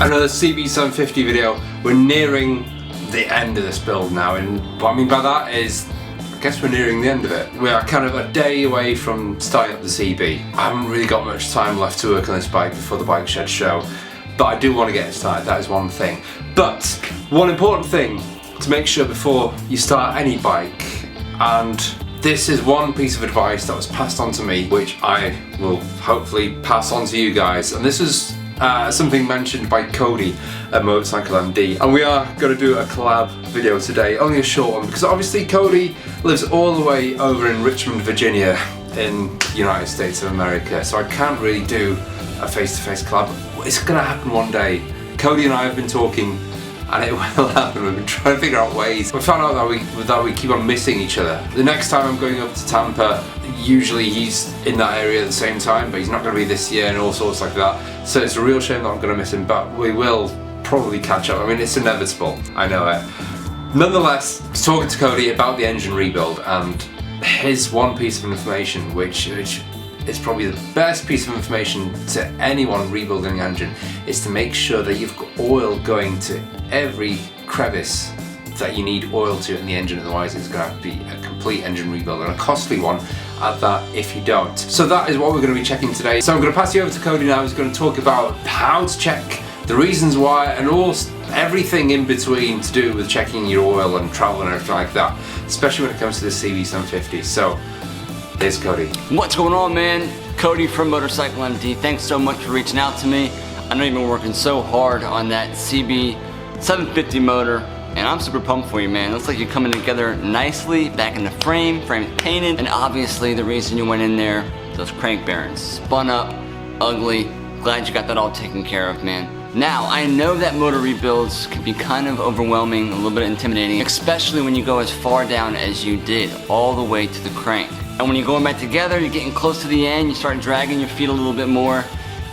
Another CB750 video. We're nearing the end of this build now, and what I mean by that is, I guess we're nearing the end of it. We are kind of a day away from starting up the CB. I haven't really got much time left to work on this bike before the bike shed show, but I do want to get it started, that is one thing. But one important thing to make sure before you start any bike, and this is one piece of advice that was passed on to me, which I will hopefully pass on to you guys, and this is something mentioned by Cody at Motorcycle MD, and we are going to do a collab video today, only a short one, because obviously Cody lives all the way over in Richmond, Virginia in the United States of America, so I can't really do a face-to-face collab. It's going to happen one day. Cody and I have been talking, and it will happen. We've been trying to figure out ways. We found out that we keep on missing each other. The next time I'm going up to Tampa, usually he's in that area at the same time, but he's not going to be this year and all sorts like that. So it's a real shame that I'm going to miss him, but we will probably catch up. I mean, it's inevitable, I know it. Nonetheless, I was talking to Cody about the engine rebuild, and his one piece of information, which is probably the best piece of information to anyone rebuilding an engine, is to make sure that you've got oil going to every crevice that you need oil to in the engine, otherwise it's going to have to be a complete engine rebuild, and a costly one at that if you don't. So that is what we're going to be checking today. So I'm going to pass you over to Cody now, who's going to talk about how to check, the reasons why, and everything in between to do with checking your oil and travel and everything like that, especially when it comes to the CB750. So here's Cody. What's going on, man? Cody from Motorcycle MD. Thanks so much for reaching out to me. I know you've been working so hard on that CB750 motor, and I'm super pumped for you, man. It looks like you're coming together nicely, back in the frame painted, and obviously the reason you went in there, those crank bearings, spun up, ugly. Glad you got that all taken care of, man. Now, I know that motor rebuilds can be kind of overwhelming, a little bit intimidating, especially when you go as far down as you did, all the way to the crank. And when you're going back together, you're getting close to the end, you start dragging your feet a little bit more.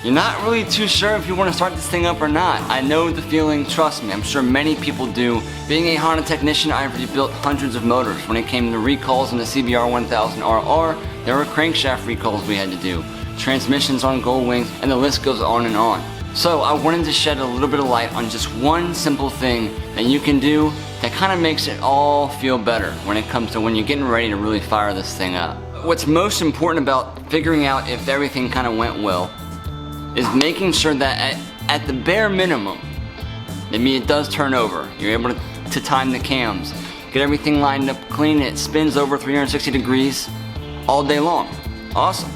You're not really too sure if you want to start this thing up or not. I know the feeling, trust me, I'm sure many people do. Being a Honda technician, I've rebuilt hundreds of motors. When it came to recalls on the CBR 1000RR, there were crankshaft recalls we had to do, transmissions on Gold Wings, and the list goes on and on. So I wanted to shed a little bit of light on just one simple thing that you can do that kind of makes it all feel better when it comes to when you're getting ready to really fire this thing up. What's most important about figuring out if everything kind of went well is making sure that at the bare minimum, maybe it does turn over, you're able to time the cams, get everything lined up clean, it spins over 360 degrees all day long. Awesome.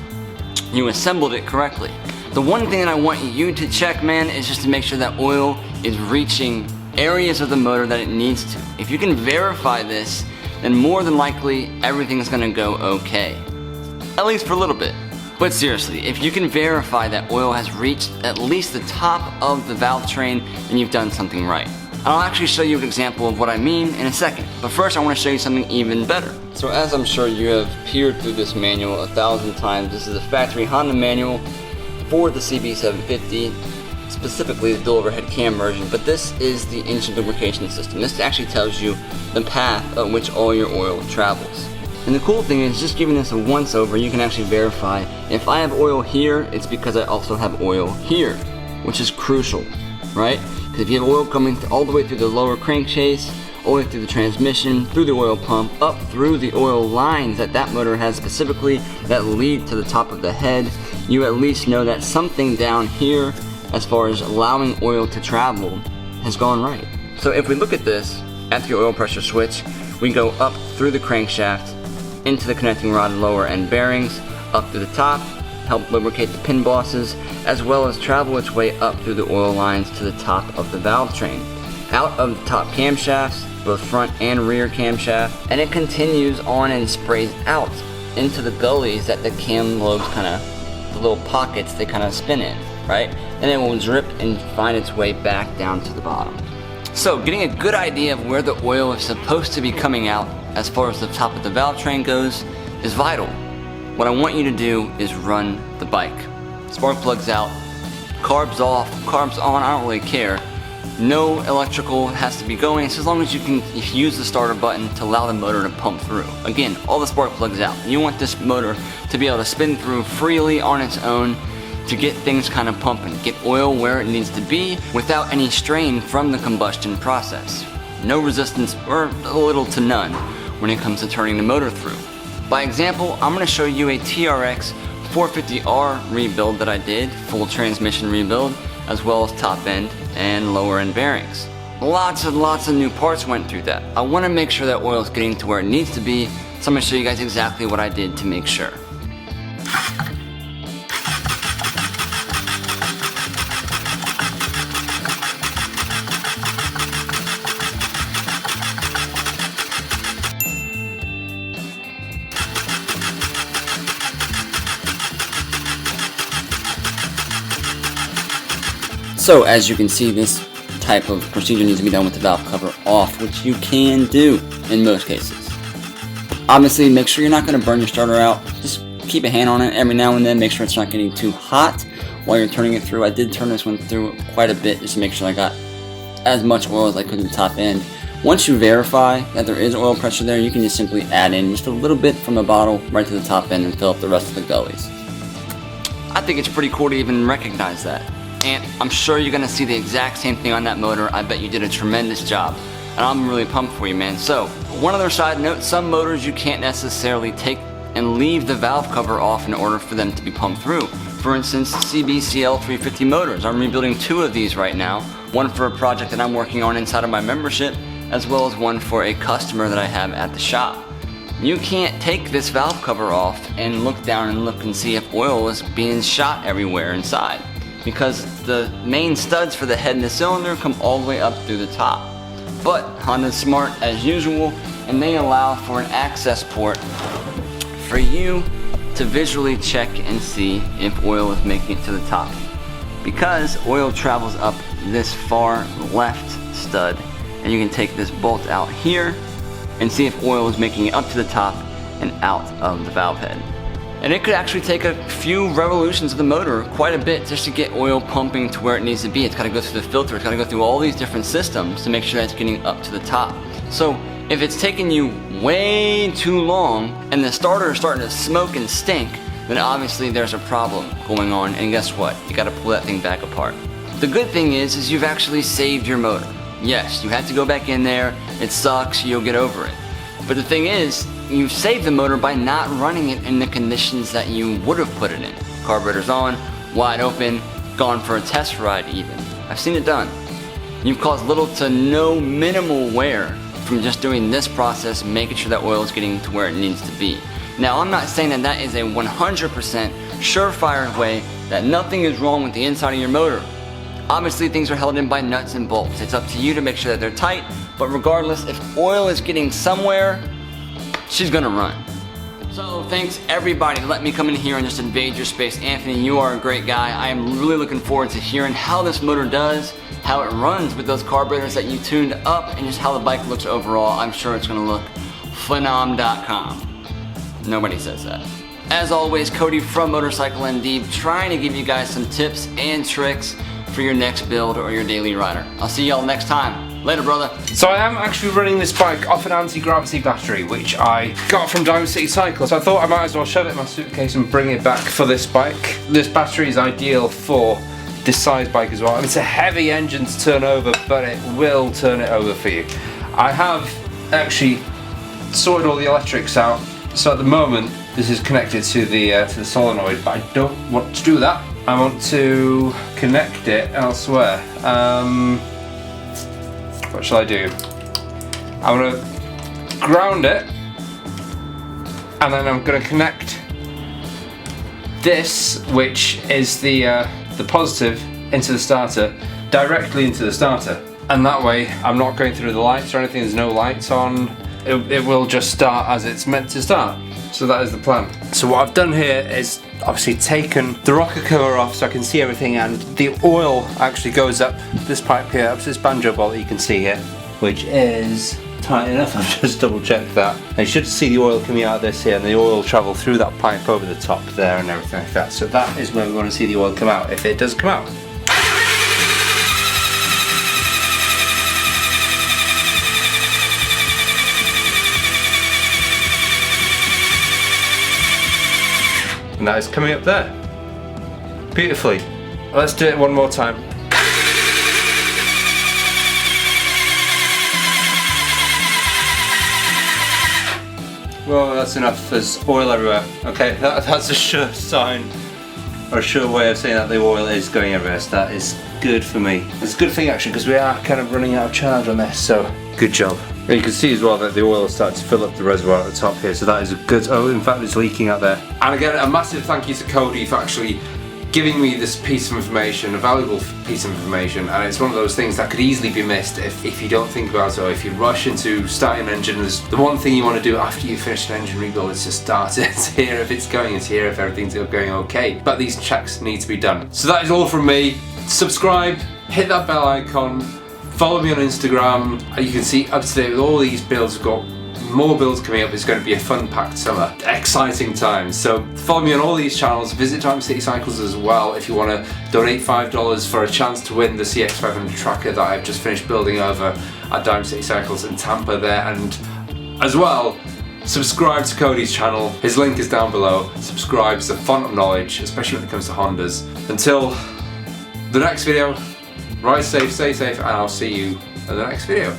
You assembled it correctly. The one thing that I want you to check, man, is just to make sure that oil is reaching areas of the motor that it needs to. If you can verify this, then more than likely everything is going to go okay. At least for a little bit. But seriously, if you can verify that oil has reached at least the top of the valve train, then you've done something right. I'll actually show you an example of what I mean in a second, but first I want to show you something even better. So as I'm sure you have peered through this manual 1,000 times, this is a factory Honda manual for the CB750, specifically the dual overhead cam version, but this is the engine lubrication system. This actually tells you the path at which all your oil travels. And the cool thing is, just giving this a once over, you can actually verify if I have oil here, it's because I also have oil here, which is crucial, right? Because if you have oil coming all the way through the lower crankcase, all the way through the transmission, through the oil pump, up through the oil lines that motor has specifically that lead to the top of the head, you at least know that something down here, as far as allowing oil to travel, has gone right. So if we look at this, at the oil pressure switch, we go up through the crankshaft, into the connecting rod and lower end bearings, up to the top, help lubricate the pin bosses, as well as travel its way up through the oil lines to the top of the valve train, out of the top camshafts, both front and rear camshaft, and it continues on and sprays out into the gullies that the cam lobes the little pockets they kind of spin in, right? And it will drip and find its way back down to the bottom. So getting a good idea of where the oil is supposed to be coming out as far as the top of the valve train goes is vital. What I want you to do is run the bike. Spark plugs out, carbs off, carbs on, I don't really care. No electrical has to be going, so as long as you can use the starter button to allow the motor to pump through. Again, all the spark plugs out. You want this motor to be able to spin through freely on its own to get things kind of pumping, get oil where it needs to be without any strain from the combustion process. No resistance, or little to none, when it comes to turning the motor through. By example, I'm going to show you a TRX 450R rebuild that I did, full transmission rebuild, as well as top end and lower end bearings. Lots and lots of new parts went through that. I want to make sure that oil is getting to where it needs to be, so I'm going to show you guys exactly what I did to make sure. So as you can see, this type of procedure needs to be done with the valve cover off, which you can do in most cases. Obviously, make sure you're not going to burn your starter out. Just keep a hand on it every now and then. Make sure it's not getting too hot while you're turning it through. I did turn this one through quite a bit just to make sure I got as much oil as I could in the top end. Once you verify that there is oil pressure there, you can just simply add in just a little bit from the bottle right to the top end and fill up the rest of the gullies. I think it's pretty cool to even recognize that. And I'm sure you're gonna see the exact same thing on that motor. I bet you did a tremendous job. And I'm really pumped for you, man. So, one other side note, some motors you can't necessarily take and leave the valve cover off in order for them to be pumped through. For instance, CB750 motors. I'm rebuilding 2 of these right now. One for a project that I'm working on inside of my membership, as well as one for a customer that I have at the shop. You can't take this valve cover off and look down and look and see if oil is being shot everywhere inside, because the main studs for the head and the cylinder come all the way up through the top. But Honda's smart as usual, and they allow for an access port for you to visually check and see if oil is making it to the top. Because oil travels up this far left stud, and you can take this bolt out here and see if oil is making it up to the top and out of the valve head. And it could actually take a few revolutions of the motor, quite a bit, just to get oil pumping to where it needs to be. It's got to go through the filter, it's got to go through all these different systems to make sure that it's getting up to the top. So if it's taking you way too long and the starter is starting to smoke and stink, then obviously there's a problem going on, and guess what? You got to pull that thing back apart. The good thing is you've actually saved your motor. Yes, you had to go back in there, it sucks, you'll get over it. But the thing is, you've saved the motor by not running it in the conditions that you would have put it in. Carburetor's on, wide open, gone for a test ride even. I've seen it done. You've caused little to no minimal wear from just doing this process, making sure that oil is getting to where it needs to be. Now, I'm not saying that that is a 100% surefire way that nothing is wrong with the inside of your motor. Obviously, things are held in by nuts and bolts. It's up to you to make sure that they're tight, but regardless, if oil is getting somewhere, she's gonna run. So thanks everybody, let me come in here and just invade your space. Anthony, you are a great guy. I am really looking forward to hearing how this motor does, how it runs with those carburetors that you tuned up, and just how the bike looks overall. I'm sure it's gonna look phenom.com. Nobody says that. As always, Cody from Motorcycle ND, trying to give you guys some tips and tricks for your next build or your daily rider. I'll see y'all next time. Later, brother. So I am actually running this bike off an Antigravity battery, which I got from Diamond City Cycle. So I thought I might as well shove it in my suitcase and bring it back for this bike. This battery is ideal for this size bike as well. I mean, it's a heavy engine to turn over, but it will turn it over for you. I have actually sorted all the electrics out. So at the moment, this is connected to the solenoid, but I don't want to do that. I want to connect it elsewhere. What shall I do? I'm going to ground it, and then I'm going to connect this, which is the positive, into the starter, directly into the starter. And that way I'm not going through the lights or anything, there's no lights on. It will just start as it's meant to start. So that is the plan. So what I've done here is obviously taken the rocker cover off so I can see everything, and the oil actually goes up this pipe here, up to this banjo bolt that you can see here, which is tight enough. I've just double checked that. And you should see the oil coming out of this here, and the oil will travel through that pipe over the top there and everything like that. So that is where we want to see the oil come out, if it does come out. And that is coming up there. beautifully. Let's do it one more time. Well, that's enough. There's oil everywhere. Okay, that's a sure sign, or a sure way of saying that the oil is going everywhere. So that is good for me. It's a good thing actually, because we are kind of running out of charge on this, so good job. And you can see as well that the oil is starting to fill up the reservoir at the top here, so that is a good, oh, in fact it's leaking out there. And again, a massive thank you to Cody for actually giving me this piece of information, a valuable piece of information, and it's one of those things that could easily be missed if you don't think about it, or if you rush into starting an engine. The one thing you want to do after you finish an engine rebuild is to start it, to hear if it's going, and to hear if everything's going okay. But these checks need to be done. So that is all from me. Subscribe, hit that bell icon, follow me on Instagram. You can see up to date with all these builds. We've got more builds coming up. It's going to be a fun-packed summer. Exciting times. So follow me on all these channels. Visit Diamond City Cycles as well if you want to donate $5 for a chance to win the CX500 tracker that I've just finished building over at Diamond City Cycles in Tampa there. And as well, subscribe to Cody's channel. His link is down below. Subscribe. It's a font of knowledge, especially when it comes to Hondas. Until the next video, ride safe, stay safe, and I'll see you in the next video.